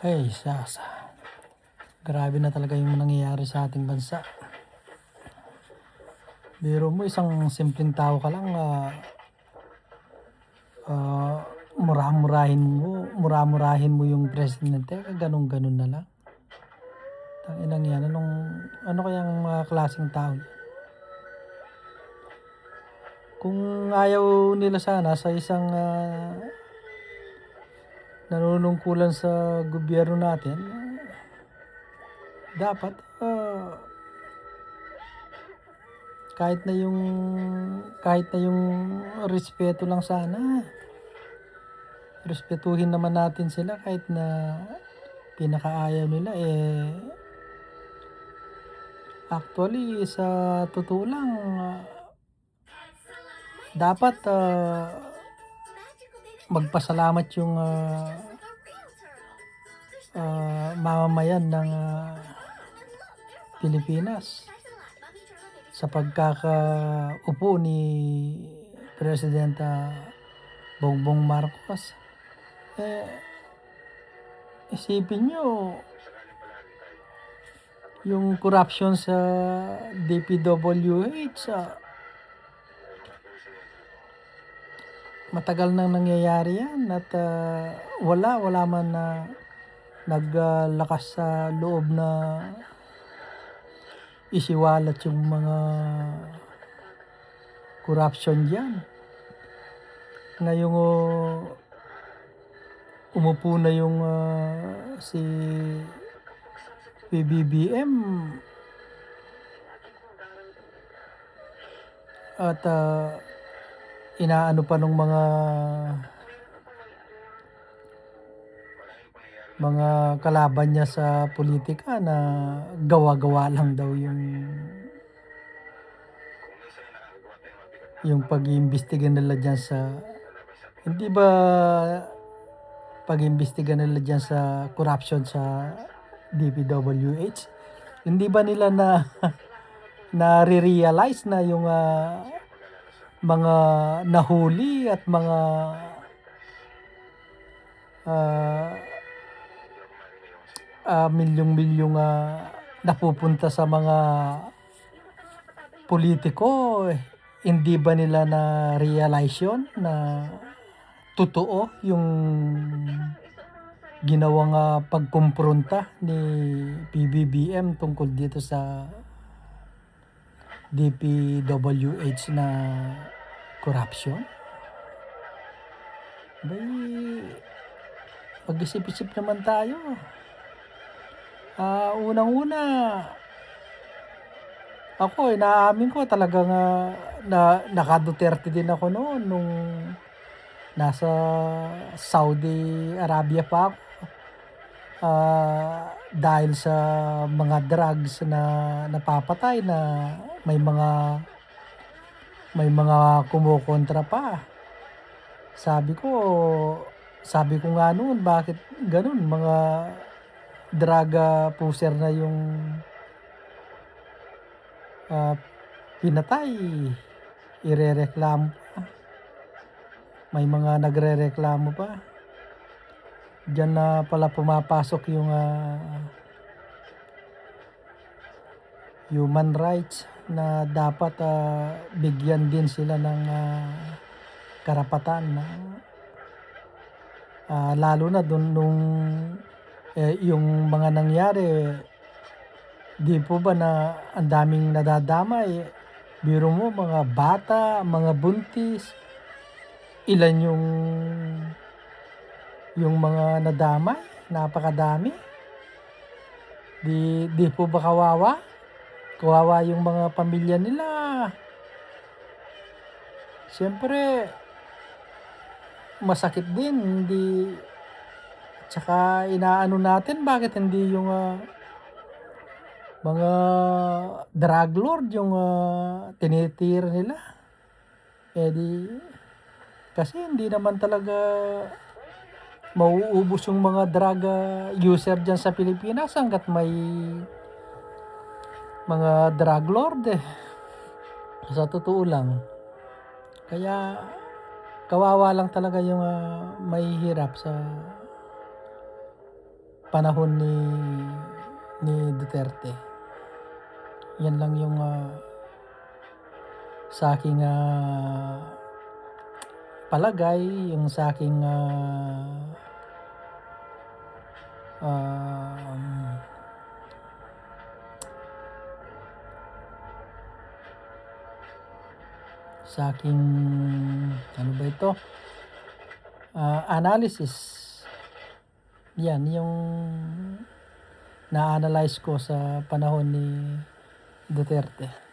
Ay, grabe na talaga yung nangyayari sa ating bansa. Biro mo isang simpleng tao ka lang, mura-murahin mo yung presidente, ganun-ganun na lang. Tanginang yan, ano kayang mga klaseng tao yan? Kung ayaw nila sana sa isang nanunungkulan sa gobyerno natin, dapat kahit na yung respeto lang sana. Respetuhin naman natin sila kahit na pinakaayaw nila actually sa totoo lang, dapat magpasalamat yung mamamayan ng Pilipinas sa pagkakaupo ni Presidenta Bongbong Marcos. Isipin nyo yung corruption sa DPWH, matagal nang nangyayari yan at wala man na naglakas sa loob na isiwalat yung mga corruption diyan. Ngayong umupo na yung si PBBM at inaano pa nung mga kalaban niya sa politika na gawa-gawa lang daw yung pag-iimbestiga nila dyan sa, hindi ba pag-iimbestiga nila dyan sa corruption sa DPWH, hindi ba nila na-realize na yung mga nahuli at mga milyong-milyong napupunta sa mga politiko, hindi ba nila na-realize yun na totoo yung ginawang pagkumpronta ni PBBM tungkol dito sa DPWH na corruption? Mag-isip-isip naman tayo. Unang-una, ako inaamin ko talagang naka-Duterte din ako noon nung nasa Saudi Arabia pa ako. Dahil sa mga drugs na napapatay na may mga kumukontra pa. Sabi ko nga noon, bakit ganun, mga drug pusher na yung pinatay, irereklamo pa. May mga nagrereklamo pa. Diyan na pala pumapasok yung human rights na dapat bigyan din sila ng karapatan na lalo na nung yung mga nangyari, di po ba na ang daming nadadamay. Biro mo, mga bata, mga buntis, ilan yung mga nadamay, napakadami. Di po ba kawawa yung mga pamilya nila. Siyempre masakit din, hindi, tsaka inaano natin, bakit hindi yung mga drug lord yung tinitira nila. Kasi hindi naman talaga mauubos yung mga drug user dyan sa Pilipinas hanggat may mga drug lord sa totoo lang. Kaya kawawa lang talaga yung mahihirap sa panahon ni Duterte. Yan lang yung sa aking palagay, yung sa aking sa aking ano ba ito? Analysis. Yan yung na-analyze ko sa panahon ni Duterte.